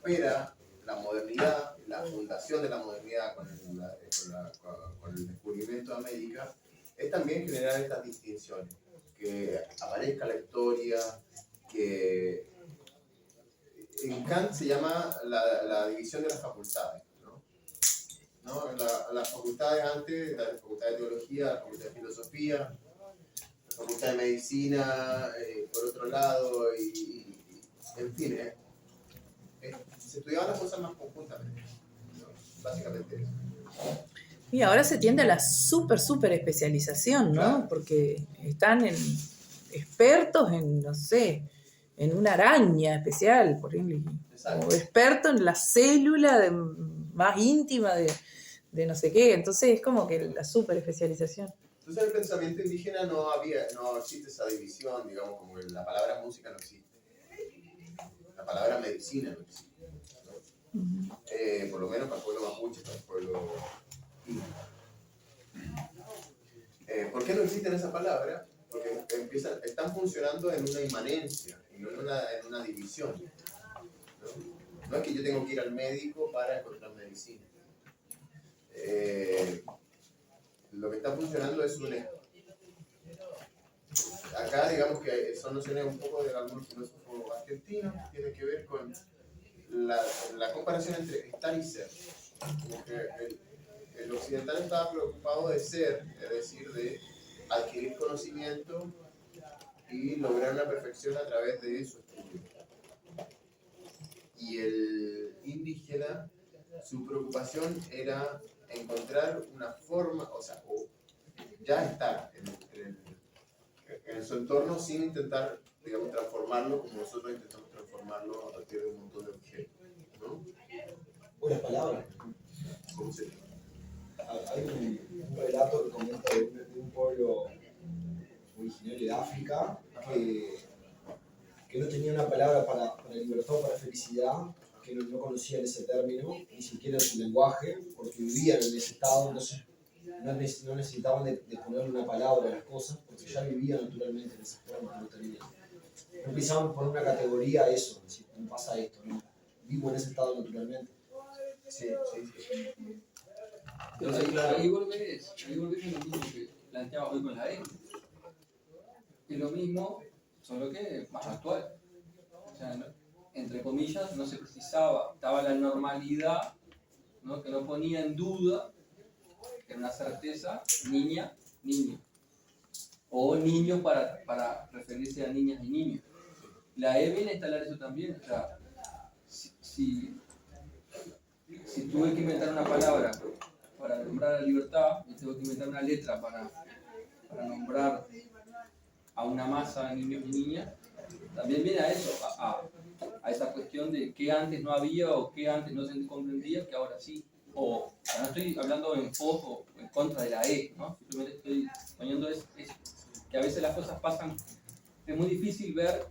opera la modernidad, la fundación de la modernidad con el descubrimiento de América, es también generar estas distinciones, que aparezca la historia, que en Kant se llama la división de las facultades, ¿no? Las facultades antes, la facultad de teología, la facultad de filosofía, la facultad de medicina, por otro lado, en fin, se estudiaban las cosas más conjuntamente, ¿no? Básicamente eso. Y ahora se tiende a la súper especialización, ¿no? Claro. Porque están expertos en, no sé, en una araña especial, por ejemplo. Exacto. O experto en la célula más íntima de no sé qué. Entonces es como que la súper especialización. Entonces en el pensamiento indígena no existe esa división, digamos, como la palabra música no existe. La palabra medicina no existe, ¿no? Uh-huh. Por lo menos para el pueblo mapuche, para el pueblo inca. ¿Por qué no existen esas palabras? Porque están funcionando en una inmanencia y no en una división, ¿no? No es que yo tengo que ir al médico para encontrar medicina. Lo que está funcionando es acá digamos que son nociones un poco de algunos filósofos argentinos, que tienen que ver con la comparación entre estar y ser. Como que el occidental estaba preocupado de ser, es decir, de adquirir conocimiento y lograr una perfección a través de su estudio. Y el indígena, su preocupación era encontrar una forma, o ya estar en su entorno sin intentar, digamos, transformarlo como nosotros intentamos transformarlo a partir de un montón de objetos, ¿no? Buenas palabras. ¿Cómo se llama? Hay un relato que comenta de un pueblo originario de África que no tenía una palabra para libertad o para felicidad, que no conocían ese término, ni siquiera en su lenguaje, porque vivían en ese estado, entonces no necesitaban de ponerle una palabra a las cosas, porque ya vivían naturalmente en esa forma, no tenían. No empezaban por una categoría eso, decir, ¿cómo pasa esto? ¿No? Vivo en ese estado naturalmente. Sí. Entonces, claro, ahí volvés a lo mismo que planteaba hoy con la E. Es lo mismo, solo que más actual. O sea, entre comillas, no se precisaba, estaba la normalidad, ¿no? Que no ponía en duda, que era una certeza, niña, niño. O niño para referirse a niñas y niños. La E viene a instalar eso también. O sea, si tuve que inventar una palabra para nombrar la libertad, y tengo que inventar una letra para nombrar a una masa de niños y niñas, también viene a eso, a esa cuestión de qué antes no había o qué antes no se comprendía, que ahora sí. O sea, no estoy hablando en pos o en contra de la E, ¿no? Simplemente estoy poniendo es que a veces las cosas pasan, es muy difícil ver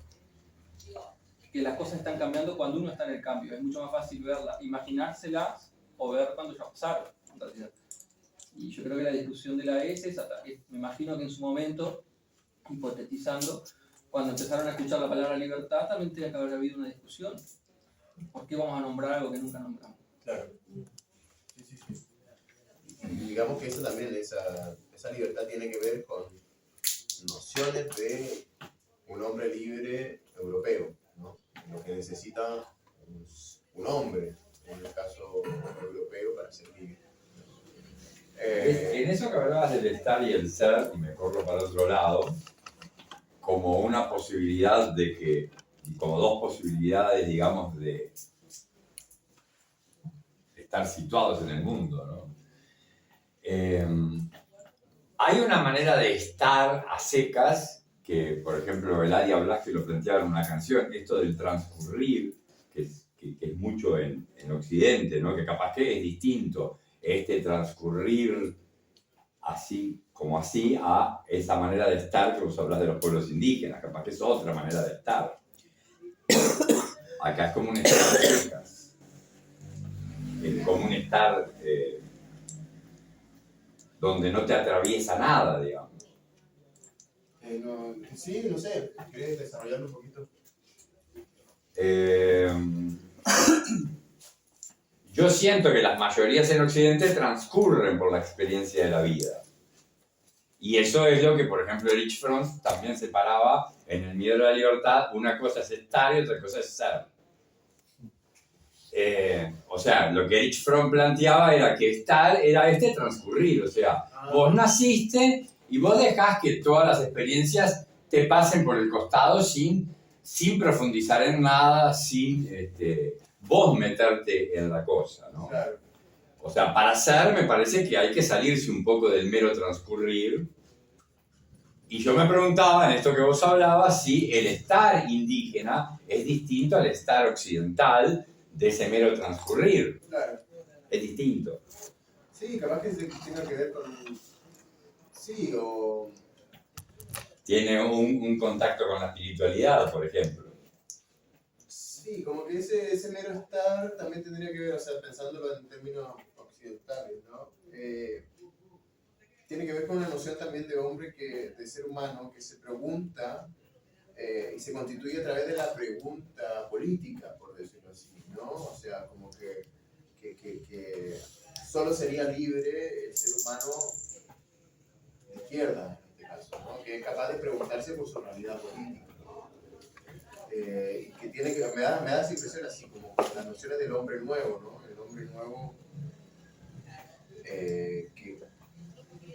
que las cosas están cambiando cuando uno está en el cambio. Es mucho más fácil verlas, imaginárselas o ver cuando ya pasaron, en realidad. Y yo creo que la discusión de la E es esa. Me imagino que en su momento, hipotetizando, cuando empezaron a escuchar la palabra libertad, también tenía que haber habido una discusión. ¿Por qué vamos a nombrar algo que nunca nombramos? Claro. Sí. Y digamos que eso también, esa libertad tiene que ver con nociones de un hombre libre europeo, ¿no? Lo que necesita un hombre, en el caso europeo, para ser libre. En eso que hablabas del estar y el ser, y me corro para otro lado, como una posibilidad de que, como dos posibilidades, digamos, de estar situados en el mundo, ¿no? Hay una manera de estar a secas, que por ejemplo Eladia Blasque lo planteaba en una canción, esto del transcurrir, que es mucho en Occidente, ¿no? Que capaz que es distinto este transcurrir así como así a esa manera de estar que vos hablas de los pueblos indígenas, capaz que es otra manera de estar. Acá es como un estar a secas, como un estar donde no te atraviesa nada, digamos. Sí, no sé, ¿querés desarrollarlo un poquito? yo siento que las mayorías en Occidente transcurren por la experiencia de la vida. Y eso es lo que, por ejemplo, Erich Fromm también separaba en El miedo a la libertad. Una cosa es estar y otra cosa es ser. O sea, lo que Erich Fromm planteaba era que estar era transcurrir. O sea, vos naciste y vos dejás que todas las experiencias te pasen por el costado sin profundizar en nada, sin vos meterte en la cosa, ¿no? Claro. O sea, para ser me parece que hay que salirse un poco del mero transcurrir. Y yo me preguntaba, en esto que vos hablabas, si el estar indígena es distinto al estar occidental de ese mero transcurrir. Claro. Es distinto. Sí, capaz que tenga que ver con... Sí, o... Tiene un contacto con la espiritualidad, por ejemplo. Sí, como que ese mero estar también tendría que ver, o sea, pensándolo en términos occidentales, ¿no? Tiene que ver con una noción también de hombre, de ser humano, que se pregunta y se constituye a través de la pregunta política, por decirlo así, ¿no? O sea, como que solo sería libre el ser humano de izquierda, en este caso, ¿no? Que es capaz de preguntarse por su realidad política. Que tiene que, me da esa impresión así, como las nociones del hombre nuevo, ¿no? El hombre nuevo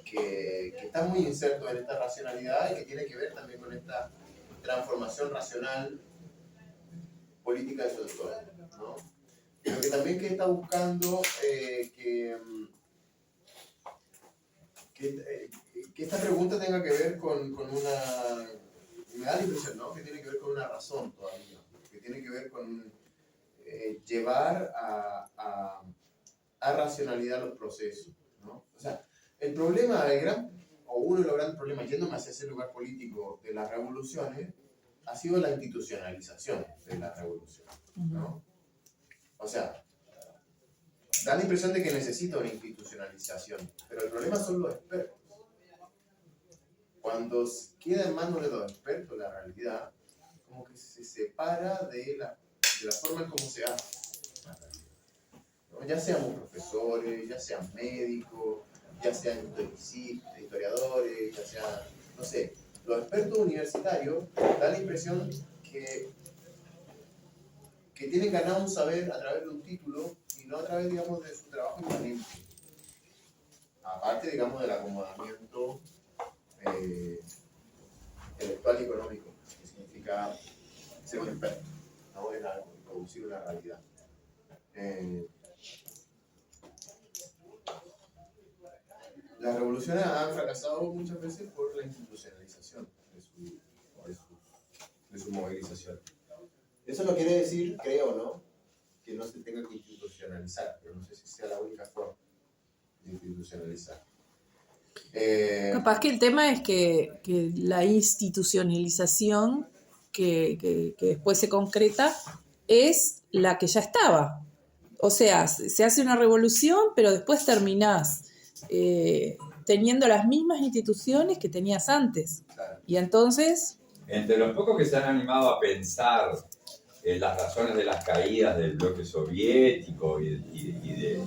que está muy inserto en esta racionalidad y que tiene que ver también con esta transformación racional política de su entorno, ¿no? Pero que también que está buscando que esta pregunta tenga que ver con una... Me da la impresión, ¿no? Que tiene que ver con una razón todavía, que tiene que ver con llevar a racionalidad los procesos, ¿no? O sea, el problema, o uno de los grandes problemas, yéndome hacia ese lugar político de las revoluciones, ha sido la institucionalización de las revoluciones, ¿no? O sea, da la impresión de que necesita una institucionalización, pero el problema son los expertos. Cuando queda en manos de los expertos la realidad, como que se separa de la forma en cómo se hace la realidad, ¿no? Ya seamos profesores, ya sean médicos, ya sean historiadores, ya sean, no sé, los expertos universitarios dan la impresión que tienen ganado un saber a través de un título y no a través, digamos, de su trabajo inmanente. Aparte, digamos, del acomodamiento intelectual y económico, que significa ser un experto, ¿no? En algo, en producir una realidad. Las revoluciones han fracasado muchas veces por la institucionalización de su movilización. Eso no quiere decir, creo, ¿no?, que no se tenga que institucionalizar, pero no sé si sea la única forma de institucionalizar. Capaz que el tema es que la institucionalización que después se concreta es la que ya estaba. O sea, se hace una revolución, pero después terminás teniendo las mismas instituciones que tenías antes. Claro. Y entonces... Entre los pocos que se han animado a pensar las razones de las caídas del bloque soviético y de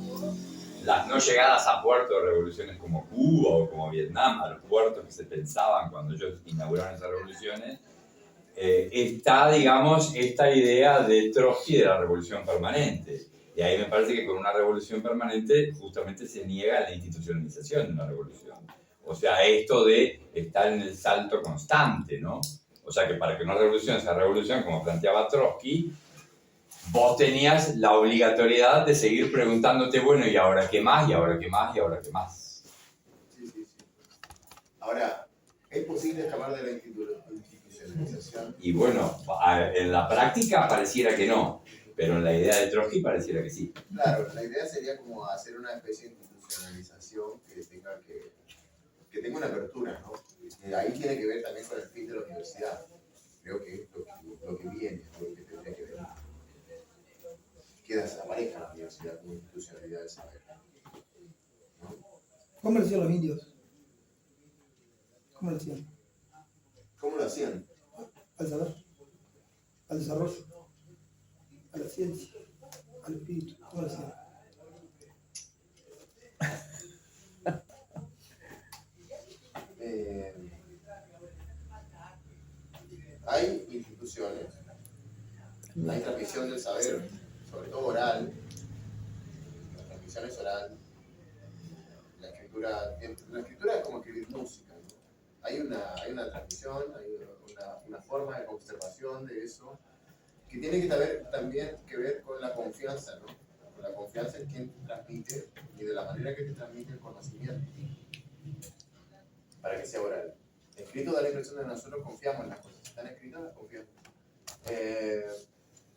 las no llegadas a puerto de revoluciones como Cuba o como Vietnam, a los puertos que se pensaban cuando ellos inauguraron esas revoluciones, está, digamos, esta idea de Trotsky de la revolución permanente. Y ahí me parece que con una revolución permanente justamente se niega la institucionalización de una revolución. O sea, esto de estar en el salto constante, ¿no? O sea, que para que una revolución sea revolución, como planteaba Trotsky, vos tenías la obligatoriedad de seguir preguntándote, bueno, ¿y ahora qué más? ¿Y ahora qué más? ¿Y ahora qué más? Sí. Ahora, ¿es posible escapar de la institucionalización? Y bueno, en la práctica pareciera que no, pero en la idea de Trotsky pareciera que sí. Claro, la idea sería como hacer una especie de institucionalización que tenga una apertura, ¿no? Ahí tiene que ver también con el fin de la universidad. Creo que es lo que viene, lo que tendría que ver. Que desaparezca la universidad como institucionalidad del saber, ¿no? ¿Cómo lo hacían los indios? ¿Cómo lo hacían? ¿Cómo lo hacían? Al saber, al desarrollo, a la ciencia, al espíritu. ¿Cómo lo hacían? instituciones. Hay transmisión del saber, sobre todo oral. La transmisión es oral. La escritura es como escribir música, ¿no? Hay una transmisión, hay una forma de conservación de eso, que tiene también que ver con la confianza, ¿no? Con la confianza en quien transmite y de la manera que te transmite el conocimiento, para que sea oral. Escrito da la impresión de que nosotros confiamos en las cosas. Están escritas, las confiamos.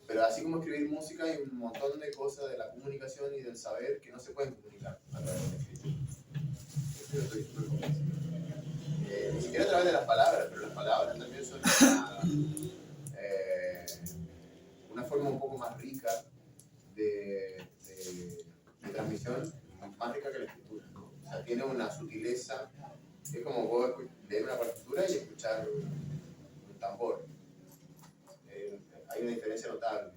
Pero así como escribir música, hay un montón de cosas de la comunicación y del saber que no se pueden comunicar a través de la escritura. Eso yo estoy súper convencido. Ni siquiera a través de las palabras, pero las palabras también son una forma un poco más rica de transmisión, más rica que la escritura, ¿no? O sea, tiene una sutileza, es como vos leer una partitura y escuchar un tambor. Hay una diferencia notable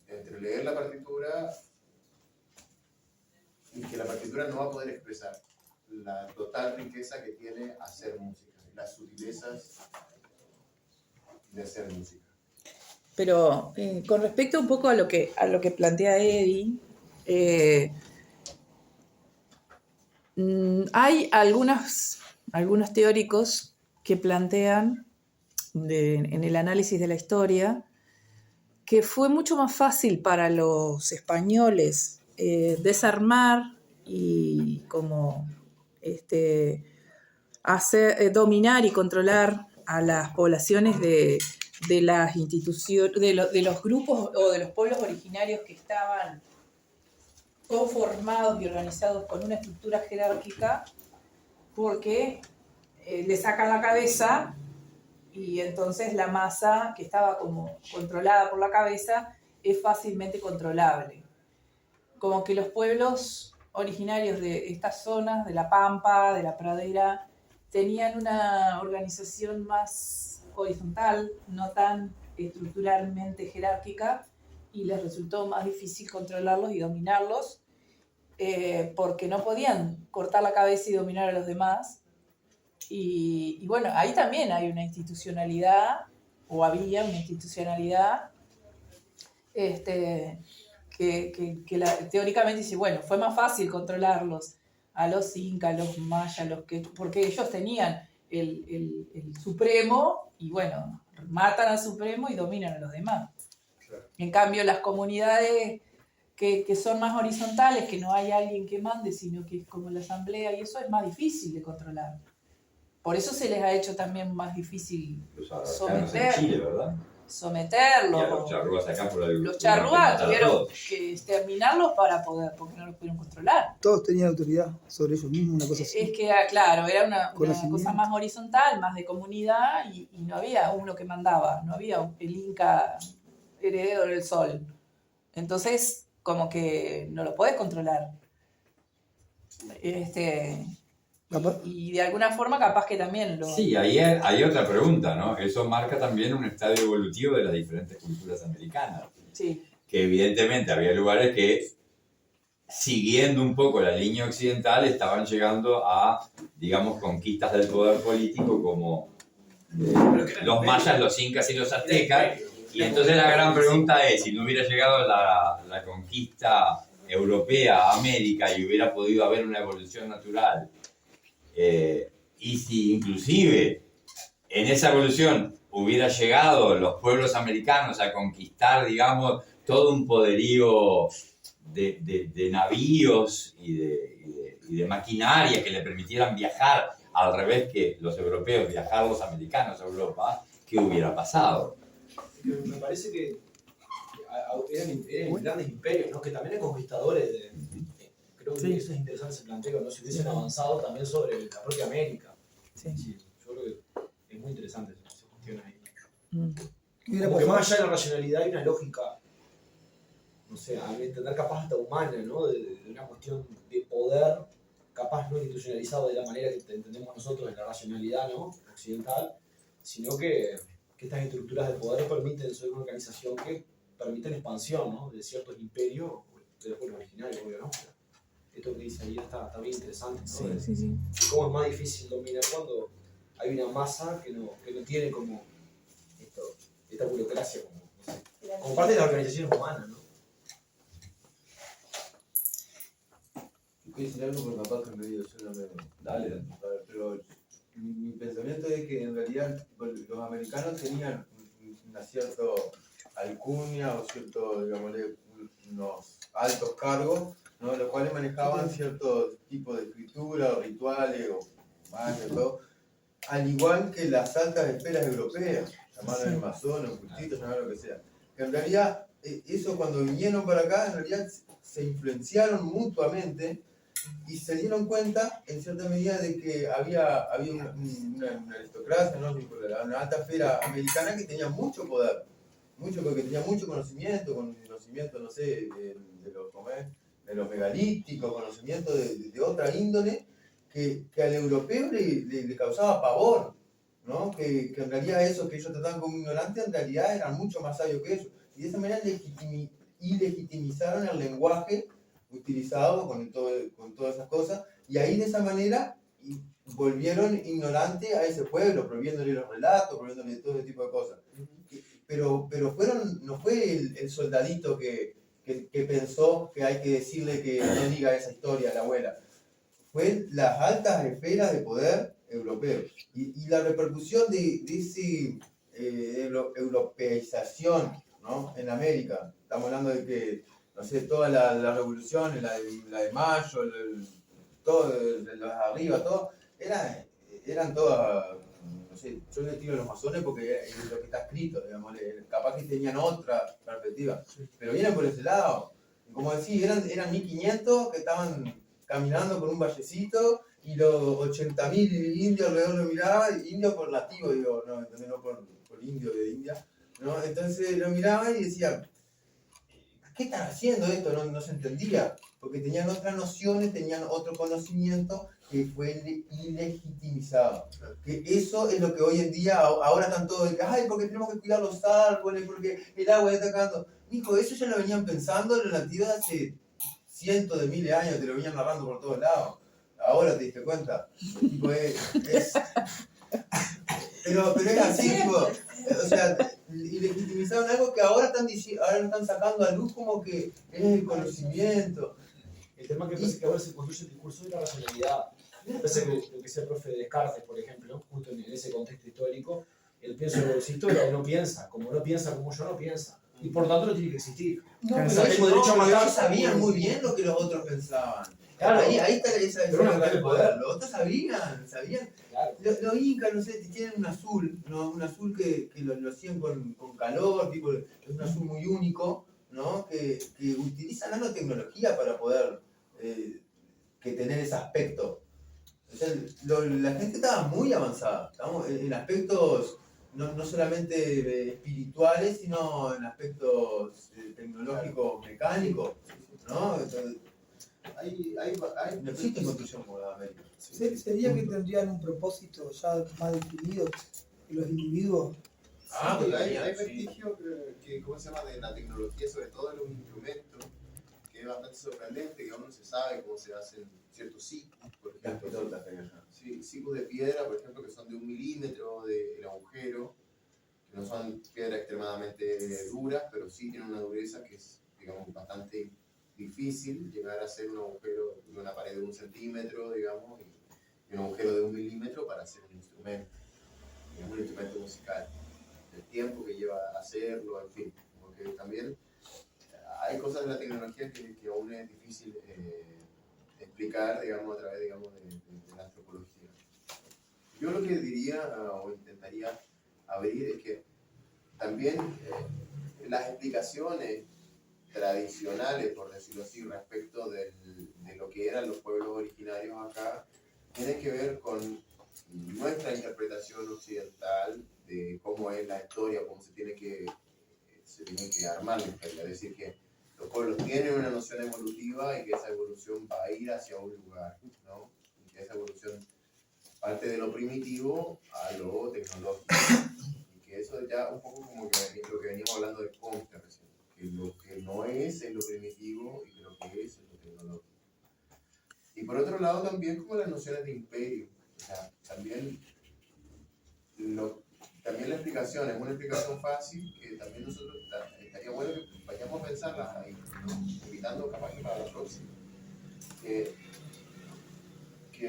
entre leer la partitura y que la partitura no va a poder expresar la total riqueza que tiene hacer música, las sutilezas de hacer música. Pero con respecto un poco a lo que plantea Eddie, hay algunos teóricos que plantean en el análisis de la historia que fue mucho más fácil para los españoles desarmar y como dominar y controlar a las poblaciones de las instituciones, de los grupos o de los pueblos originarios que estaban conformados y organizados con una estructura jerárquica, porque le sacan la cabeza y entonces la masa que estaba como controlada por la cabeza es fácilmente controlable. Como que los pueblos originarios de estas zonas, de la Pampa, de la Pradera, tenían una organización más horizontal, no tan estructuralmente jerárquica, y les resultó más difícil controlarlos y dominarlos, porque no podían cortar la cabeza y dominar a los demás. Y bueno, ahí también hay una institucionalidad, o había una institucionalidad, teóricamente dice, bueno, fue más fácil controlarlos a los incas, a los mayas, porque ellos tenían el supremo y bueno, matan al supremo y dominan a los demás. Claro. En cambio, las comunidades que son más horizontales, que no hay alguien que mande, sino que es como la asamblea, y eso es más difícil de controlar. Por eso se les ha hecho también más difícil Los araucanos en Chile, ¿verdad? someterlos. Y a los charrúas acá por la Los charrúas tuvieron que exterminarlos para poder, porque no los pudieron controlar. Todos tenían autoridad sobre ellos mismos, una cosa así. Es que, claro, era una cosa más horizontal, más de comunidad, y no había uno que mandaba, no había el Inca heredero del sol. Entonces, como que no lo podés controlar. Y de alguna forma capaz que también lo... Sí, ahí hay otra pregunta, ¿no? Eso marca también un estadio evolutivo de las diferentes culturas americanas. Sí. Que evidentemente había lugares que, siguiendo un poco la línea occidental, estaban llegando a, digamos, conquistas del poder político como los mayas, los incas y los aztecas. Y entonces la gran pregunta es, si no hubiera llegado la conquista europea a América y hubiera podido haber una evolución natural, y si inclusive en esa evolución hubiera llegado los pueblos americanos a conquistar, digamos, todo un poderío de navíos y de maquinaria que le permitieran viajar al revés que los europeos, viajar los americanos a Europa, ¿qué hubiera pasado? Me parece que eran grandes imperios, ¿no? Que también eran conquistadores creo que eso es interesante ese planteo, ¿no? Si hubiesen avanzado también sobre la propia América. Sí, yo creo que es muy interesante esa cuestión ahí. Como que más allá de la racionalidad hay una lógica, no sé, a entender capaz hasta humana, ¿no? De una cuestión de poder, capaz no institucionalizado de la manera que entendemos nosotros en la racionalidad, ¿no? Occidental, sino que estas estructuras de poder permiten ser una organización que permite la expansión, ¿no? De ciertos imperios de los pueblos originarios, obvio, ¿no? Esto que dice ahí está bien interesante, ¿no? Sí. Y cómo es más difícil dominar cuando hay una masa que no tiene como esta burocracia como parte de las organizaciones humanas, ¿no? Quiero decir algo porque capaz que me digo, yo no me... Dale. A ver, pero mi pensamiento es que en realidad los americanos tenían una cierta alcurnia o cierto, digámosle, unos altos cargos, ¿no? Los cuales manejaban cierto tipo de escritura o rituales o magia, todo, al igual que las altas esferas europeas, llamaron masones, ocultistas, llamaron lo que sea. Que en realidad, eso cuando vinieron para acá, en realidad se influenciaron mutuamente y se dieron cuenta, en cierta medida, de que había una aristocracia, ¿no? Una alta esfera americana que tenía mucho poder, porque tenía mucho conocimiento, no sé, de los megalíticos, conocimiento de otra índole, que al europeo le causaba pavor, ¿no? Que en realidad eso que ellos trataban como ignorantes, en realidad eran mucho más sabios que ellos. Y de esa manera legitimizaron el lenguaje utilizado con todas esas cosas, y ahí de esa manera volvieron ignorantes a ese pueblo, prohibiéndole los relatos, prohibiéndole todo ese tipo de cosas. Pero no fue el soldadito que pensó que hay que decirle que no diga esa historia a la abuela. Fue las altas esferas de poder europeos. Y la repercusión de esa europeización, ¿no? En América. Estamos hablando de que, no sé, todas las revoluciones, la de Mayo, todo, los de arriba, todo, eran todas, no sé, yo le tiro a los masones porque es lo que está escrito, digamos, capaz que tenían otra perspectiva, pero vienen por ese lado. Como decís, eran 1500 que estaban caminando por un vallecito y los 80.000 indios alrededor lo miraban, indios por nativo, digo, no por indio de India, ¿no? Entonces lo miraban y decían, ¿qué están haciendo esto? No se entendía, porque tenían otras nociones, tenían otro conocimiento que fue ilegitimizado. Que eso es lo que hoy en día, ahora están todos de que, ay, porque tenemos que cuidar los árboles, porque el agua está acabando. Hijo, eso ya lo venían pensando los nativos hace cientos de miles de años, te lo venían narrando por todos lados. Ahora te diste cuenta. Tipo, pero es así, tipo, o sea, ilegitimizaron algo que ahora están sacando a luz como que es el conocimiento. El tema que parece que ahora se construye el discurso de la racionalidad. Me parece que lo que decía el profe Descartes, por ejemplo, justo en ese contexto histórico, él piensa en los historia, no piensa como yo no piensa. Y por tanto no tiene que existir. No, pero Ellos sabían muy bien lo que los otros pensaban. Claro. Ahí está esa de poder. Los otros sabían. Claro. Los incas, no sé, tienen un azul, ¿no? Un azul que lo hacían con calor, tipo, es un azul muy único, ¿no? Que utilizan nanotecnología para poder que tener ese aspecto. O sea, la gente estaba muy avanzada, estamos en aspectos no solamente espirituales, sino en aspectos tecnológicos, mecánicos, ¿no? Entonces, no existe construcción como la de América. Sería que tendrían un propósito ya más definido que los individuos. Pero hay vestigios ¿cómo se llama? De la tecnología, sobre todo de los instrumentos, que es bastante sorprendente, que aún no se sabe cómo se hacen ciertos ciclos, por ejemplo. Sí, ciclos de piedra, por ejemplo, que son de 1 milímetro del agujero, que no son piedras extremadamente duras, pero sí tienen una dureza que es, digamos, bastante difícil llegar a hacer un agujero de una pared de 1 centímetro, digamos, y un agujero de 1 milímetro para hacer un instrumento musical. El tiempo que lleva a hacerlo, en fin, porque también hay cosas de la tecnología que aún es difícil explicar, digamos, a través, digamos, de la antropología. Yo lo que diría o intentaría abrir es que también las explicaciones tradicionales, por decirlo así, respecto de lo que eran los pueblos originarios acá, tienen que ver con nuestra interpretación occidental de cómo es la historia, cómo se tiene que armar la historia. Es decir, que los pueblos tienen una noción evolutiva y que esa evolución va a ir hacia un lugar, ¿no? Y que esa evolución parte de lo primitivo a lo tecnológico. Y que eso ya un poco como que lo que veníamos hablando de Comte recién, que lo que no es lo primitivo y que lo que es lo tecnológico. Y por otro lado también como las nociones de imperio. O sea, también también la explicación es una explicación fácil que también nosotros estaría bueno que vayamos a pensarla ahí, ¿no? Invitando capaz que para la próxima. Que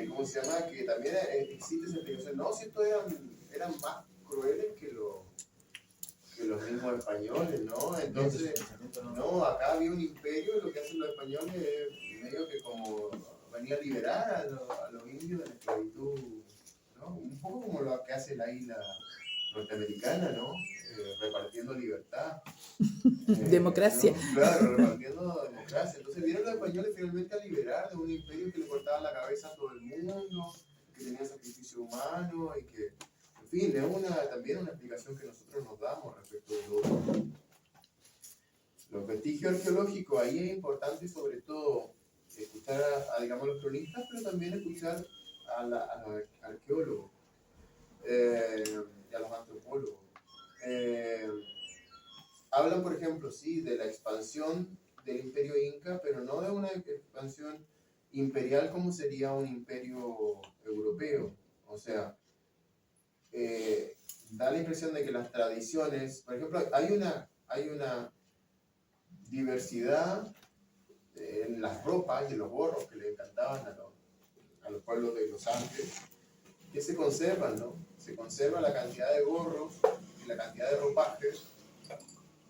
¿cómo se llama? Que también existe esa explicación. No, si estos eran más crueles que los mismos españoles, ¿no? Entonces, no, acá había un imperio y lo que hacen los españoles es medio que como venir a liberar a los indios de la esclavitud, ¿no? Un poco como lo que hace la isla norteamericana, ¿no? Repartiendo libertad. Democracia. ¿No? Claro, repartiendo democracia. Entonces vinieron los españoles finalmente a liberar de un imperio que le cortaba la cabeza a todo el mundo, que tenía sacrificio humano y que, en fin, es también una explicación que nosotros nos damos respecto de los vestigios arqueológicos. Ahí es importante sobre todo escuchar digamos, los cronistas, pero también escuchar a los arqueólogos y a los antropólogos. Hablan, por ejemplo, sí, de la expansión del imperio inca, pero no de una expansión imperial como sería un imperio europeo. O sea, da la impresión de que las tradiciones, por ejemplo, hay una diversidad en las ropas y en los gorros que le encantaban a los pueblos de los Andes, que se conservan, ¿no? Se conserva la cantidad de gorros y la cantidad de ropajes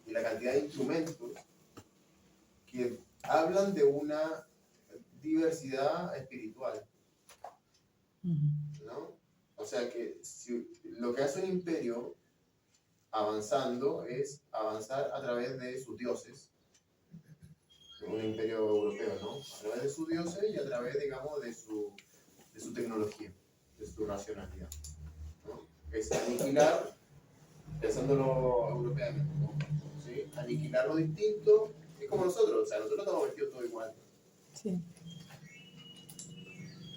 y la cantidad de instrumentos que hablan de una diversidad espiritual, ¿no? O sea que lo que hace un imperio avanzando es avanzar a través de sus dioses, un imperio europeo, ¿no? A través de sus dioses y a través, digamos, de su tecnología, de su racionalidad, ¿no? Es aniquilar, pensándolo europeamente, ¿no? ¿Sí? Aniquilar lo distinto, es como nosotros, o sea, nosotros estamos vestidos todos igual. Sí.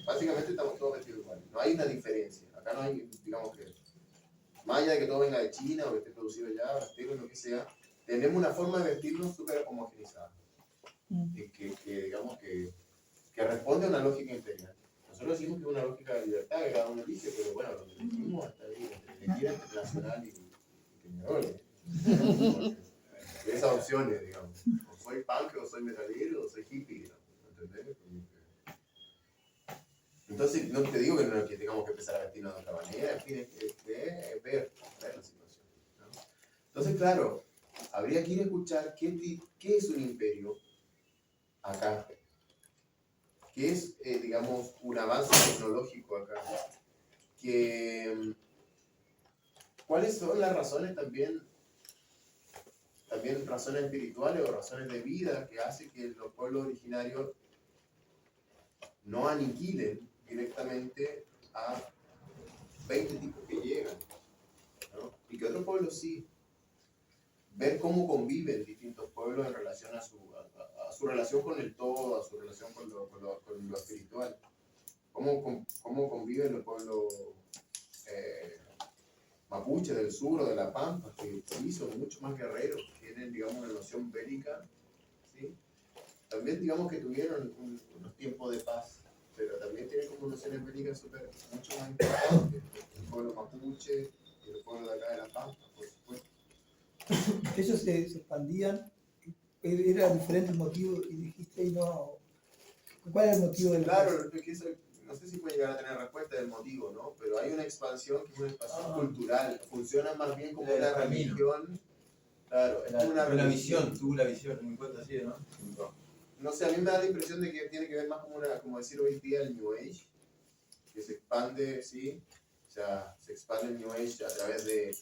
Básicamente estamos todos vestidos igual, no hay una diferencia. Acá no hay, digamos que, más allá de que todo venga de China o que esté producido allá, o lo que sea, tenemos una forma de vestirnos súper homogenizada. Que digamos que responde a una lógica imperial. Nosotros decimos que es una lógica de libertad que cada uno elige, pero bueno, lo que elegimos está ahí, elegir entre nacional y Peñarol. Esas opciones, digamos. O soy punk, o soy metalero, o soy hippie, digamos. ¿Entendés? Entonces, no te digo que tengamos que empezar a vestirnos de otra manera, en fin, es ver la situación, ¿no? Entonces, claro, habría que ir a escuchar qué es un imperio acá, qué es, digamos, un avance tecnológico acá, cuáles son las razones también razones espirituales o razones de vida que hace que los pueblos originarios no aniquilen directamente a 20 tipos que llegan, ¿no? Y que otros pueblos sí. Ver cómo conviven distintos pueblos en relación a su relación con el todo, a su relación con lo espiritual. Cómo conviven los pueblos mapuche del sur o de la Pampa, que sí son mucho más guerreros, tienen, digamos, una noción bélica, ¿sí? También, digamos, que tuvieron unos tiempos de paz, pero también tienen como nociones bélicas mucho más importantes. El pueblo mapuche y el pueblo de acá de la Pampa, por supuesto. Ellos se expandían, era diferente el motivo, y dijiste, y no. ¿Cuál era el motivo del Claro, es que eso, no sé si puede llegar a tener respuesta del motivo, ¿no? Pero hay una expansión que es una expansión cultural, funciona más bien como una religión. Claro, es como una visión, tuvo la visión, me cuenta así, ¿no? No sé, a mí me da la impresión de que tiene que ver más como decir hoy día el New Age, que se expande, ¿sí? O sea, se expande el New Age a través de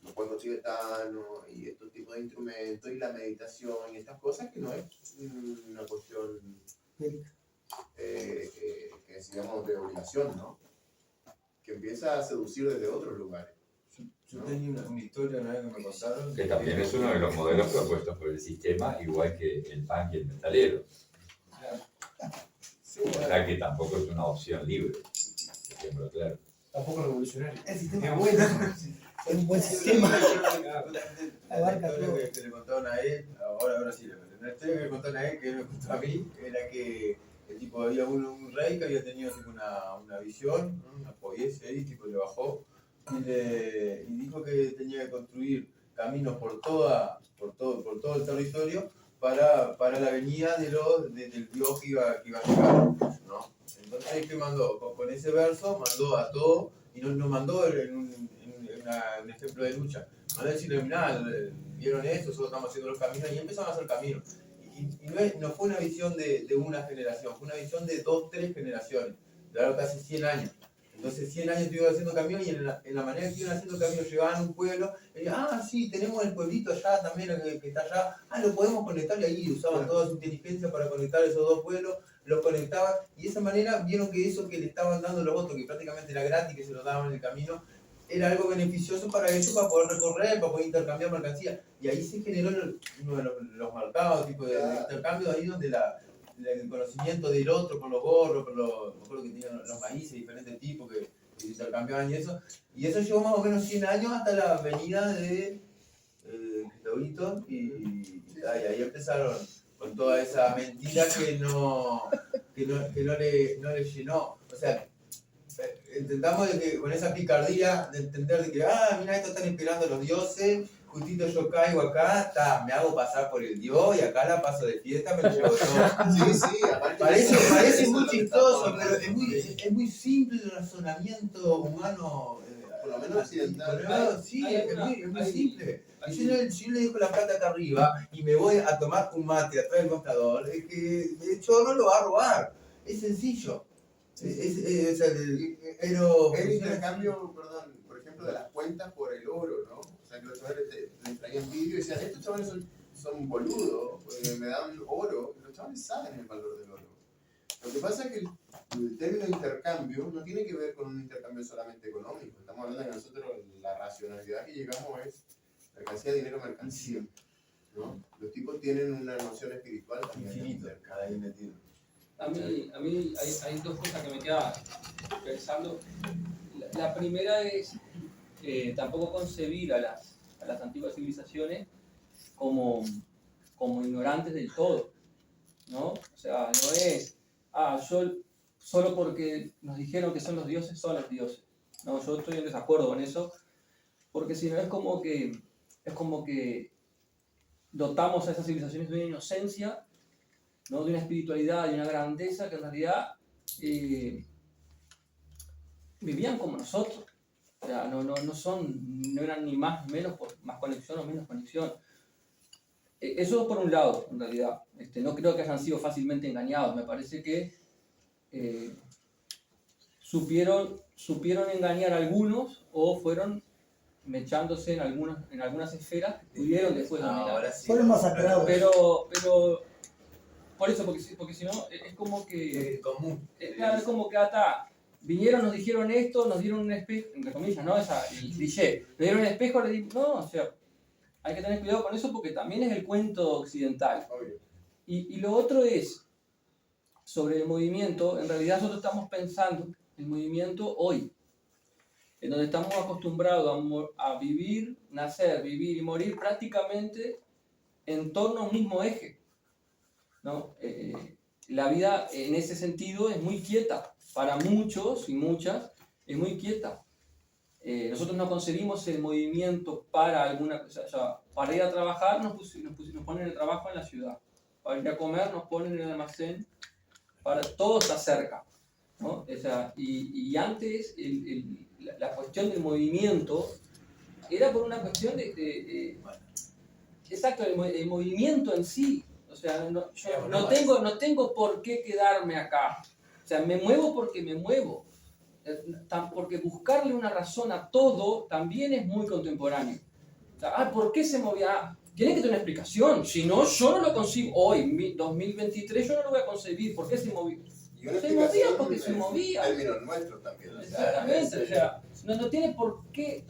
los pueblos tibetanos y estos tipos de instrumentos y la meditación y estas cosas que no es una cuestión que digamos de obligación, ¿no? Que empieza a seducir desde otros lugares. Yo tenía una historia una vez que me contaron. Que también es uno de los modelos propuestos por el sistema, igual que el punk y el metalero. Sí, O sea que tampoco es una opción libre, ejemplo claro. Tampoco revolucionario. El sistema es bueno, es un buen sistema. Abarca La todo. historia que le contaron a él, ahora sí, la historia que le contaron a él, que él me contó a mí, era que el tipo había un rey que había tenido tipo una visión, ¿no? Una poesía ahí, tipo le bajó y dijo que tenía que construir caminos por todo el territorio para la venida del Dios que iba a llegar, ¿no? Entonces, ¿qué mandó? Con ese verso mandó a todo, y no mandó en un ejemplo de lucha, mandó a decirle, mirá, vieron esto, nosotros estamos haciendo los caminos, y empezamos a hacer caminos. Y no fue una visión de una generación, fue una visión de 2, 3 generaciones, de ahora casi 100 años. Entonces 100 años estuvieron haciendo caminos, y en la manera que iban haciendo caminos llegaban a un pueblo, y decían, sí, tenemos el pueblito allá también que está allá, lo podemos conectar, y ahí usaban toda su inteligencia para conectar esos 2 pueblos, los conectaban, y de esa manera vieron que eso que le estaban dando los otros, que prácticamente era gratis, que se lo daban en el camino, era algo beneficioso para ellos, para poder recorrer, para poder intercambiar mercancías. Y ahí se generó uno de los mercados, tipo de intercambio, ahí donde el conocimiento del otro, con los gorros, me acuerdo que tenían los maíces de diferentes tipos que se intercambiaban y eso. Y eso llevó más o menos 100 años hasta la venida de Cristobalito, y ahí empezaron con toda esa mentira que no le llenó. O sea, intentamos de que con esa picardía de entender de que, mira, esto están inspirando los dioses, justito yo caigo acá, me hago pasar por el dios, y acá la paso de fiesta, me lo llevo todo. Sí, aparte Parece muy chistoso, pero es muy simple el razonamiento humano. Por lo menos occidental. Sí, es muy simple. Si yo le dejo la plata acá arriba y me voy a tomar un mate atrás del mostrador, es que yo no lo va a robar. Es sencillo. Pero el intercambio, perdón, por ejemplo, de las cuentas por el oro, ¿no? O sea, que los chavales les traían vídeo y decían, estos chavales son boludos, me dan oro. Los chavales saben el valor del oro. Lo que pasa es que el término intercambio no tiene que ver con un intercambio solamente económico. Estamos hablando de que nosotros la racionalidad que llegamos es mercancía, dinero, mercancía, ¿no? Los tipos tienen una noción espiritual también. infinito, cada ahí metido. A mí hay 2 cosas que me quedan pensando. La primera es tampoco concebir a las antiguas civilizaciones como ignorantes del todo, ¿no? O sea, no es, yo solo porque nos dijeron que son los dioses, son los dioses. No, yo estoy en desacuerdo con eso, porque si no es como que dotamos a esas civilizaciones de una inocencia, ¿no? De una espiritualidad, de una grandeza que en realidad vivían como nosotros. O sea, no eran ni más ni menos, por más conexión o menos conexión. Eso por un lado, en realidad. No creo que hayan sido fácilmente engañados. Me parece que supieron engañar a algunos, o fueron mechándose en algunas esferas que pudieron después dominar. Sí, Fueron masacrados. Pero por eso, porque si no, es como que... común. Claro, es como que vinieron, nos dijeron esto, nos dieron un espejo, entre comillas, ¿no? El cliché. Le dieron un espejo, le digo, no, o sea, hay que tener cuidado con eso, porque también es el cuento occidental. Y lo otro es, sobre el movimiento, en realidad nosotros estamos pensando el movimiento hoy, en donde estamos acostumbrados a vivir, nacer, vivir y morir prácticamente en torno a un mismo eje, ¿no? La vida en ese sentido es muy quieta, para muchos y muchas es muy quieta. Nosotros no concebimos el movimiento para alguna cosa. O sea, para ir a trabajar nos ponen el trabajo en la ciudad, para ir a comer nos ponen en el almacén, todo está cerca, ¿no? O sea, y antes la cuestión del movimiento era por una cuestión exacto, el movimiento en sí. O sea, yo no tengo por qué quedarme acá. O sea, me muevo porque me muevo. Porque buscarle una razón a todo también es muy contemporáneo. O sea, ¿por qué se movía? Tiene que tener una explicación. Si no, yo no lo concibo. Hoy, 2023, yo no lo voy a concebir. ¿Por qué se movía? Se movía porque se movía. Términos nuestros también. Exactamente. O sea, no tiene por qué.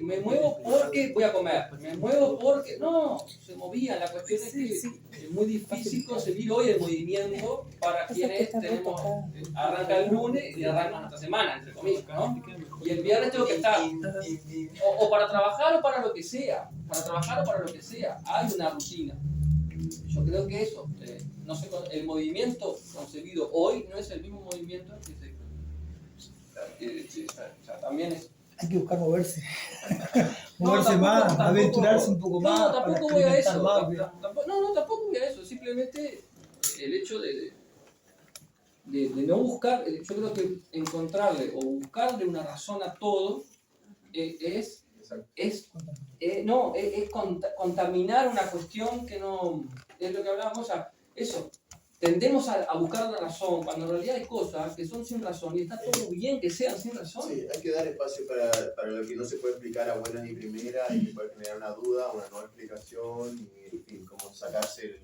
Me muevo porque voy a comer. Me muevo porque. No, se movía. La cuestión es que es muy difícil concebir hoy el movimiento para quienes tenemos. Arranca el lunes y arranca nuestra semana, entre comillas, ¿no? Y el viernes tengo que estar. O para trabajar o para lo que sea. Para trabajar o para lo que sea. Hay una rutina. Yo creo que eso, no sé, el movimiento concebido hoy no es el mismo movimiento que o sea, también es hay que buscar moverse. No, Moverse tampoco- más, tampoco- aventurarse un poco más. No, para tampoco voy a experimentar eso. más. Tampoco voy a eso. Simplemente el hecho de no buscar, yo creo que encontrarle o buscarle una razón a todo es contaminar una cuestión que no es lo que hablábamos. O sea, eso. Tendemos a buscar la razón cuando en realidad hay cosas que son sin razón y está todo bien que sean sin razón. Sí, hay que dar espacio para lo que no se puede explicar a buenas y primeras y que puede generar una duda, una nueva explicación y en fin, como sacarse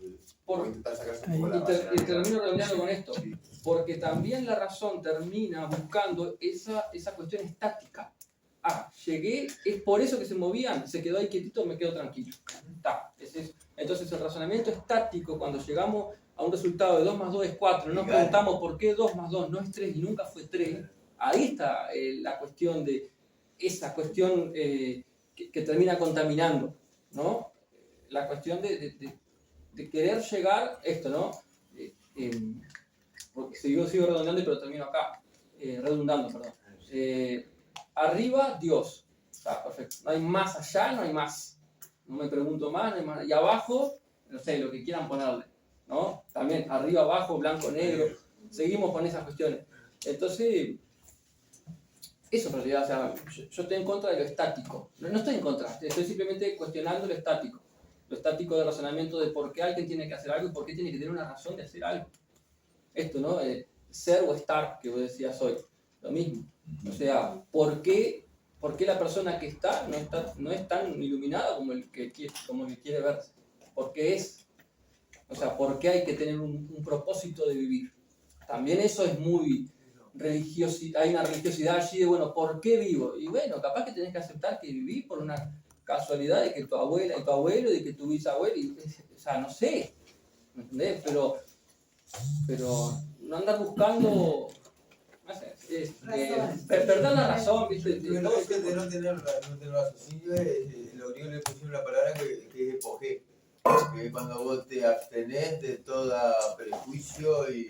o intentar sacarse un poco la Y racionalidad. termino redondeando con esto, Sí. porque también la razón termina buscando esa cuestión estática. Llegué, es por eso que se movían, se quedó ahí quietito, me quedo tranquilo. Entonces el razonamiento estático, cuando llegamos a un resultado de 2 más 2 es 4, nos preguntamos por qué 2 más 2 no es 3 y nunca fue 3, ahí está la cuestión de esa cuestión que termina contaminando, ¿no? La cuestión de querer llegar, esto, ¿no? Porque sigo redundando, pero termino acá, redundando, perdón. Arriba, Dios. Está perfecto. No hay más allá, no hay más. No me pregunto más, no hay más. Y abajo, no sé, lo que quieran ponerle, ¿no? También, arriba, abajo, blanco, negro. Seguimos con esas cuestiones. Entonces, eso en realidad, o sea, yo estoy en contra de lo estático. No estoy en contra, estoy simplemente cuestionando lo estático. Lo estático de razonamiento de por qué alguien tiene que hacer algo y por qué tiene que tener una razón de hacer algo. Esto, ¿no? Ser o estar, que vos decías hoy, lo mismo. O sea, ¿por qué la persona que está no es tan iluminada como el que quiere verse? Porque es. O sea, ¿por qué hay que tener un propósito de vivir? También eso es muy religioso. Hay una religiosidad allí de, bueno, ¿por qué vivo? Y bueno, capaz que tenés que aceptar que vivís por una casualidad de que tu abuela y tu abuelo, de que tu bisabuelo, o sea, no sé, ¿me entendés? Pero no andar buscando, no sé, perder la razón, ¿viste? Bueno, es que de no tener raciocinio, los griegos le pusieron una palabra que es epogé, que es cuando vos te abstenés de todo prejuicio y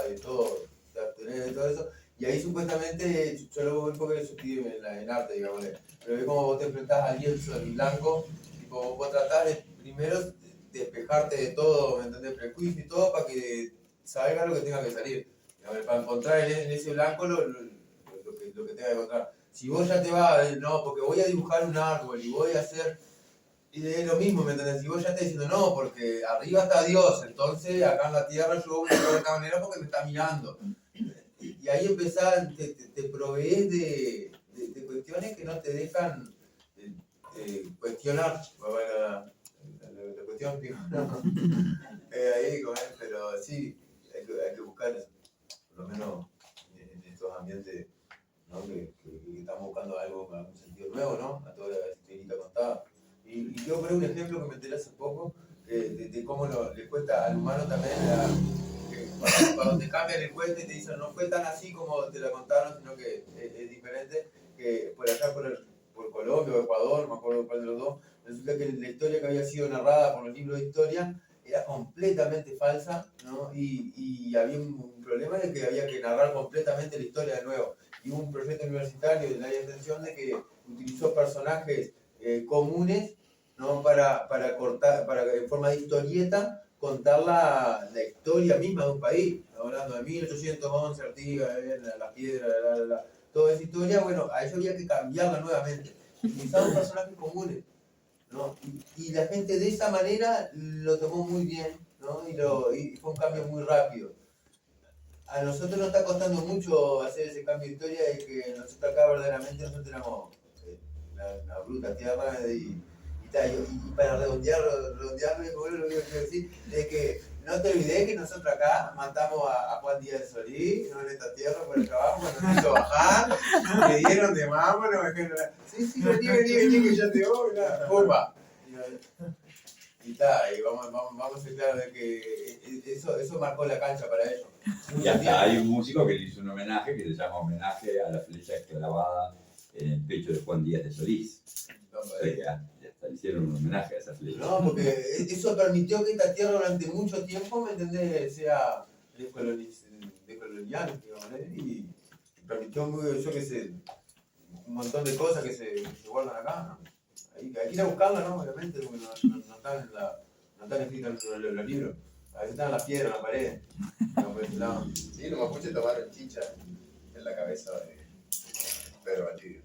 de todo, te abstenés de todo eso. Y ahí supuestamente, yo lo veo porque eso pide en arte, digamos, pero es como vos te enfrentás al lienzo en blanco, tipo, vos tratás de primero despejarte de todo, ¿me entendés? Prejuicio y todo, para que salga lo que tenga que salir. Para encontrar en ese blanco lo que tenga que encontrar. Si vos ya te vas, no, porque voy a dibujar un árbol y voy a hacer. Y es lo mismo, ¿me entendés? Si vos ya estás diciendo, no, porque arriba está Dios, entonces acá en la tierra yo voy a hacer de esta manera porque me está mirando. Y ahí empezás, te provees de cuestiones que no te dejan cuestionar. La cuestión, digo, no. Ahí, pero sí, hay que buscar eso, por lo menos en estos ambientes, ¿no? que estamos buscando algo, algún sentido nuevo, ¿no? A toda la historieta contada. Y yo creo un ejemplo que me enteré hace poco de cómo le cuesta al humano también cuando te cambian el cuento y te dicen no fue tan así como te la contaron, sino que es diferente, que por allá por Colombia o Ecuador, no me acuerdo cuál de los dos, resulta que la historia que había sido narrada por los libros de historia era completamente falsa, ¿no? Y había un problema de que había que narrar completamente la historia de nuevo. Y hubo un proyecto universitario de la intención de que utilizó personajes comunes, ¿no? para en forma de historieta contar la historia misma de un país, hablando de 1811, Artigas, la piedra, toda esa historia. Bueno, a eso había que cambiarla nuevamente. Utilizaban personajes comunes, ¿no? Y la gente de esa manera lo tomó muy bien, ¿no? Y fue un cambio muy rápido. A nosotros nos está costando mucho hacer ese cambio de historia y que nosotros acá verdaderamente nosotros éramos una bruta tierra y para redondearlo, lo que quiero decir es que no te olvides que nosotros acá matamos a Juan Díaz de Solís, ¿no? En esta tierra por el trabajo, cuando quiso bajar, le dieron de mamá, sí, vení, que ya te voy, ¡pumba! Y vamos a ser claros de que eso marcó la cancha para ellos. Y hasta hay un músico que le hizo un homenaje que se llama Homenaje a la flecha clavada en el pecho de Juan Díaz de Solís. O sea que hasta le hicieron un homenaje a esa flecha. No, porque eso permitió que esta tierra durante mucho tiempo, ¿me entendés?, sea descolonial, digamos, y permitió, yo qué sé, un montón de cosas que se guardan acá, ¿no? Hay que ir a buscarlas, ¿no? Obviamente, porque no están escritas en los libros. A veces están en las piedras, en la pared. No, por ese lado. Sí, los mapuches tomaron chicha en la cabeza de Pedro Valdivia.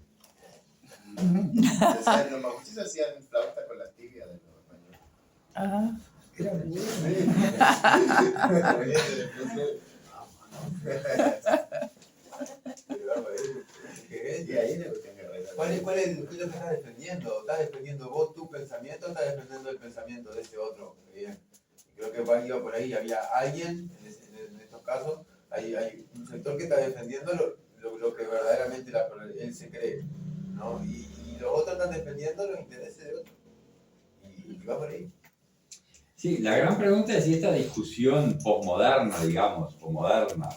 Los mapuches hacían flauta con las tibias de los españoles. Ah, Era bueno. Y ahí le cuestión guerrera. ¿Qué es lo que estás defendiendo? ¿Estás defendiendo vos tu pensamiento o estás defendiendo el pensamiento de ese otro? Bien. Creo que iba por ahí, había alguien, en estos casos, hay un sector que está defendiendo lo que verdaderamente él se cree, ¿no? Y los otros están defendiendo los intereses de otros. Y va por ahí. Sí, la gran pregunta es si esta discusión posmoderna, digamos, o moderna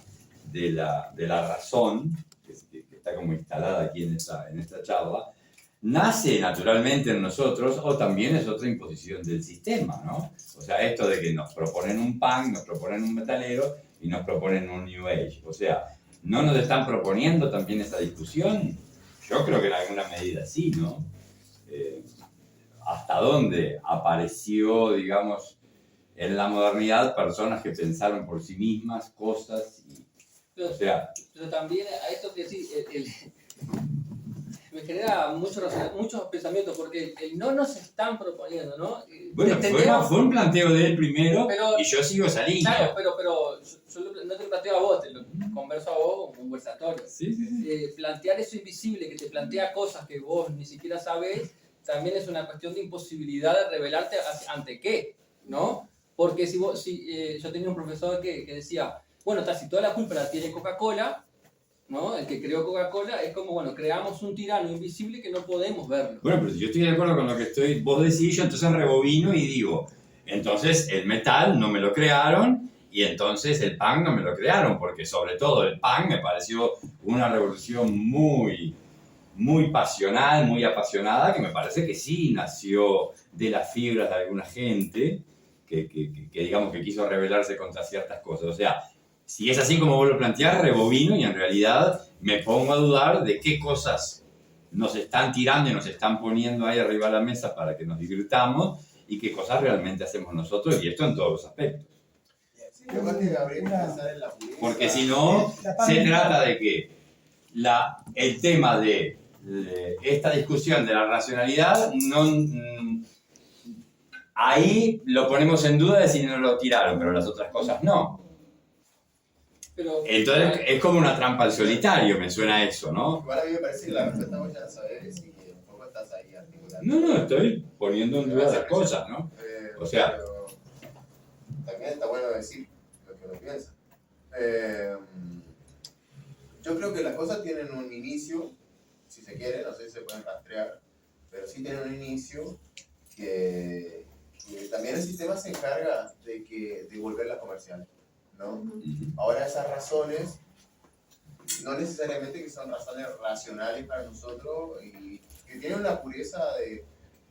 de la razón, que está como instalada aquí en esta charla, nace naturalmente en nosotros o también es otra imposición del sistema, ¿no? O sea, esto de que nos proponen un punk, nos proponen un metalero y nos proponen un New Age. O sea, ¿no nos están proponiendo también esa discusión? Yo creo que en alguna medida sí, ¿no? ¿Hasta dónde apareció, digamos, en la modernidad personas que pensaron por sí mismas cosas? Pero, O sea, pero también a esto que sí, me genera muchos pensamientos, porque el no nos están proponiendo, ¿no? bueno, fue un planteo de él primero, pero, y yo sigo esa línea. Claro, pero yo no te lo planteo a vos, te lo converso a vos como un conversatorio. Sí. Plantear eso invisible, que te plantea cosas que vos ni siquiera sabés, también es una cuestión de imposibilidad de revelarte ante qué, ¿no? Porque yo tenía un profesor que decía, bueno, si toda la culpa la tiene Coca-Cola, ¿no? El que creó Coca-Cola es como, bueno, creamos un tirano invisible que no podemos verlo. Bueno, pero si yo estoy de acuerdo con lo que vos decís, yo entonces rebobino y digo, entonces el metal no me lo crearon y entonces el punk no me lo crearon, porque sobre todo el punk me pareció una revolución muy, muy pasional, muy apasionada, que me parece que sí nació de las fibras de alguna gente que digamos que quiso rebelarse contra ciertas cosas. O sea, si es así como vos lo planteás, rebobino y en realidad me pongo a dudar de qué cosas nos están tirando y nos están poniendo ahí arriba de la mesa para que nos divirtamos y qué cosas realmente hacemos nosotros, y esto en todos los aspectos. Yo creo que habría que pensar en la pureza. Porque si no, se trata de que el tema de esta discusión de la racionalidad, ahí lo ponemos en duda de si no lo tiraron, pero las otras cosas no. Pero, Entonces es como una trampa al solitario, me suena eso, ¿no? Igual a mí me parece que la respuesta voy a saber es que un poco estás ahí articulando. No, estoy poniendo en duda las cosas, ¿no? O sea, pero también está bueno decir lo que uno piensa. Yo creo que las cosas tienen un inicio, si se quiere, no sé si se pueden rastrear, pero sí tienen un inicio que también el sistema se encarga de volverlas comerciales, ¿no? Ahora esas razones, no necesariamente que son razones racionales para nosotros, y que tienen una pureza de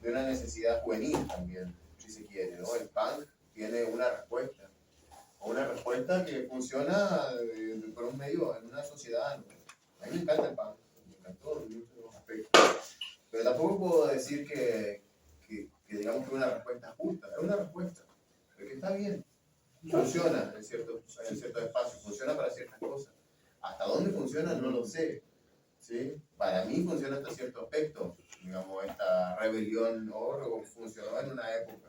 una necesidad juvenil también, si se quiere, ¿no? El punk tiene una respuesta que funciona por un medio en una sociedad, ¿no? A mí me encanta el punk, me encantó en muchos aspectos, pero tampoco puedo decir que digamos que es una respuesta justa, es una respuesta, pero que está bien, funciona en ciertos espacios, funciona para ciertas cosas. Hasta dónde funciona no lo sé, ¿sí? Para mí funciona hasta cierto aspecto, digamos, esta rebelión funcionó en una época,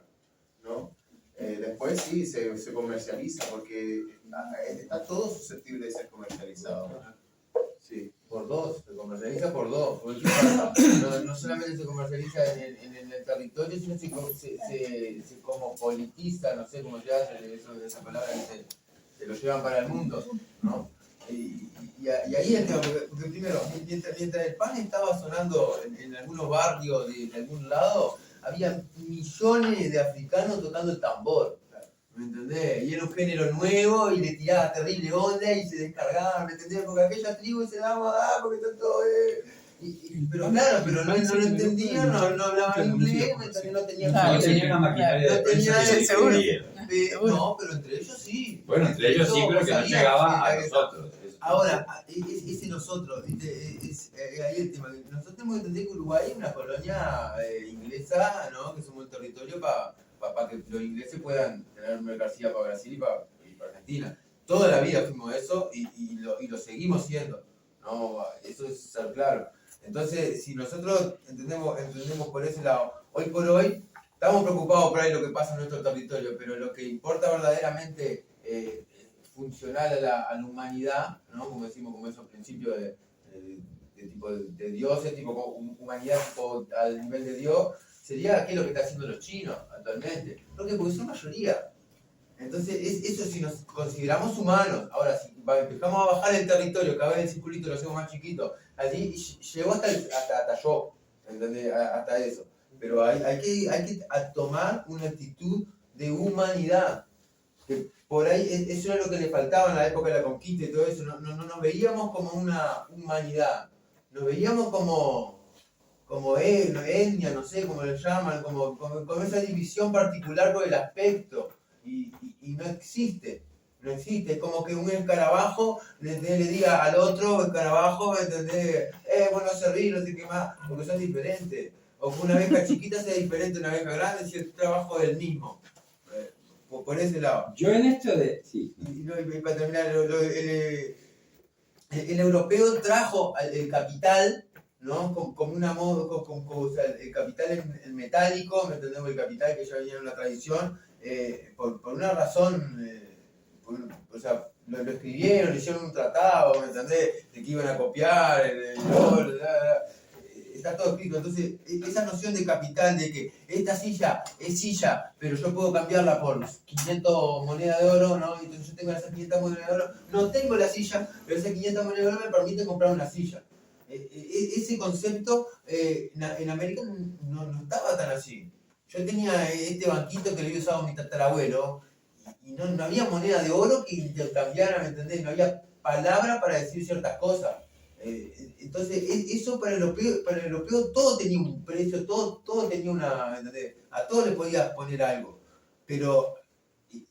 ¿no? Después sí, se comercializa, porque está todo susceptible de ser comercializado. Sí. Por dos, se comercializa por dos. Porque no solamente se comercializa en el territorio, sino se como politiza, no sé cómo se hace esa palabra, se lo llevan para el mundo, ¿no? Y ahí el tema, porque primero, mientras el pan estaba sonando en algunos barrios de algún lado, había millones de africanos tocando el tambor. ¿Me entendés? Y era un género nuevo y le tiraba terrible onda y se descargaban, ¿me entendés? Porque aquella tribu se daba, porque están todos. Pero claro, pero no lo entendían, no hablaban inglés, no tenían. No tenía una maquinaria de prensa que seguro. distribuía. No, pero entre ellos sí. Bueno, entre ellos sí, pero que no llegaba a nosotros. Ahora, ese nosotros, ¿viste? Ahí el tema. Nosotros tenemos que entender que Uruguay es una colonia inglesa, ¿no? Que somos un territorio para que los ingleses puedan tener mercancía para Brasil y para Argentina. Toda la vida fuimos eso y lo seguimos siendo, ¿no? Eso es ser claro. Entonces, si nosotros entendemos por ese lado, hoy por hoy, estamos preocupados por ahí lo que pasa en nuestro territorio, pero lo que importa verdaderamente funcional a la humanidad, ¿no? Como decimos, como esos principios de tipo de dioses, tipo humanidad tipo, al nivel de Dios, sería qué es lo que están haciendo los chinos actualmente. Porque son mayoría. Entonces, eso si nos consideramos humanos. Ahora, si empezamos a bajar el territorio, cada vez el circulito lo hacemos más chiquito, allí llegó hasta yo, ¿entendés? Hasta eso. Pero hay que tomar una actitud de humanidad. Que por ahí eso era lo que le faltaba en la época de la conquista y todo eso. No nos veíamos como una humanidad. Nos veíamos como etnia, no sé cómo le llaman, como esa división particular por el aspecto. Y no existe. No existe. Es como que un escarabajo le diga al otro escarabajo, ¿entendés? Bueno, se ríe, no sé qué más, porque son diferentes. O que una abeja chiquita sea diferente a una abeja grande si el trabajo es el mismo. Por ese lado. Yo en esto de... Sí. Y para terminar, el europeo trajo el capital, ¿no? Como una moda, o sea, el capital en metálico, ¿me entendemos? El capital que ya venía en una tradición, por una razón, o sea, lo escribieron, le hicieron un tratado, ¿me entendés? De que iban a copiar, está todo escrito. Entonces, esa noción de capital, de que esta silla es silla, pero yo puedo cambiarla por 500 monedas de oro, ¿no? Entonces yo tengo esas 500 monedas de oro, no tengo la silla, pero esas 500 monedas de oro me permiten comprar una silla. Ese concepto en América no estaba tan así. Yo tenía este banquito que lo había usado mi tatarabuelo y no había moneda de oro que intercambiara, ¿me entendés? No había palabra para decir ciertas cosas. Entonces, eso para el europeo todo tenía un precio, todo tenía una, ¿entendés? A todo le podías poner algo. Pero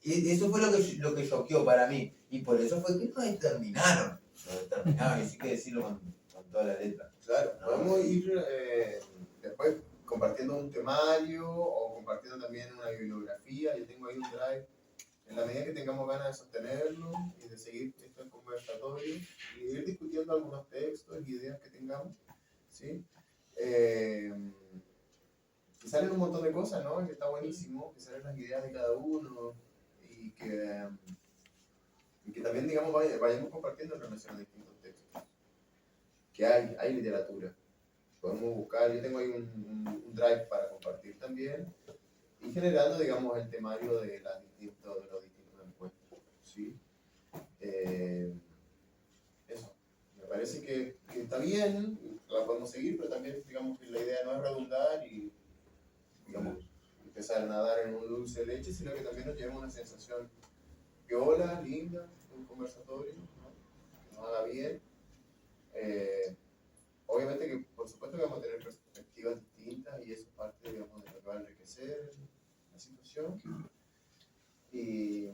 eso fue lo que choqueó para mí. Y por eso fue que nos exterminaron. Y así que decirlo con toda la letra. Claro, podemos ir después compartiendo un temario o compartiendo también una bibliografía. Yo tengo ahí un drive. En la medida que tengamos ganas de sostenerlo y de seguir estos conversatorios y de ir discutiendo algunos textos y ideas que tengamos, ¿sí? Que salen un montón de cosas, ¿no? Que está buenísimo, que salen las ideas de cada uno y que también, digamos, vayamos compartiendo en relación a distintos textos. Que hay literatura. Podemos buscar, yo tengo ahí un drive para compartir también. Y generando, digamos, el temario de los distintos encuentros, ¿sí? Eso, me parece que está bien, la podemos seguir, pero también, digamos, que la idea no es redundar y, digamos, empezar a nadar en un dulce de leche, sino que también nos llevemos una sensación piola, linda, de un conversatorio, ¿no? Que nos haga bien. Obviamente que, por supuesto, que vamos a tener perspectivas distintas y eso es parte, digamos, de lo que va a enriquecer la situación. Y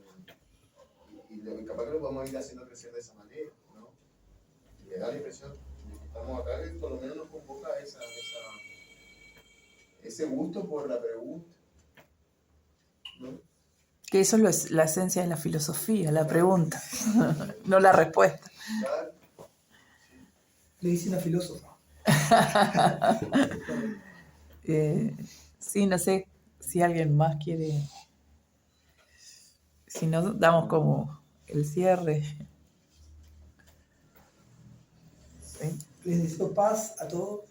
capaz que lo podemos ir haciendo crecer de esa manera, ¿no? Y me da la impresión de que estamos acá, que por lo menos nos convoca ese gusto por la pregunta, ¿no? Que eso es la esencia de la filosofía, la pregunta, no la respuesta. Claro. Le dice una filósofa. Sí, no sé si alguien más quiere. Si no, damos como el cierre. Les deseo paz a todos.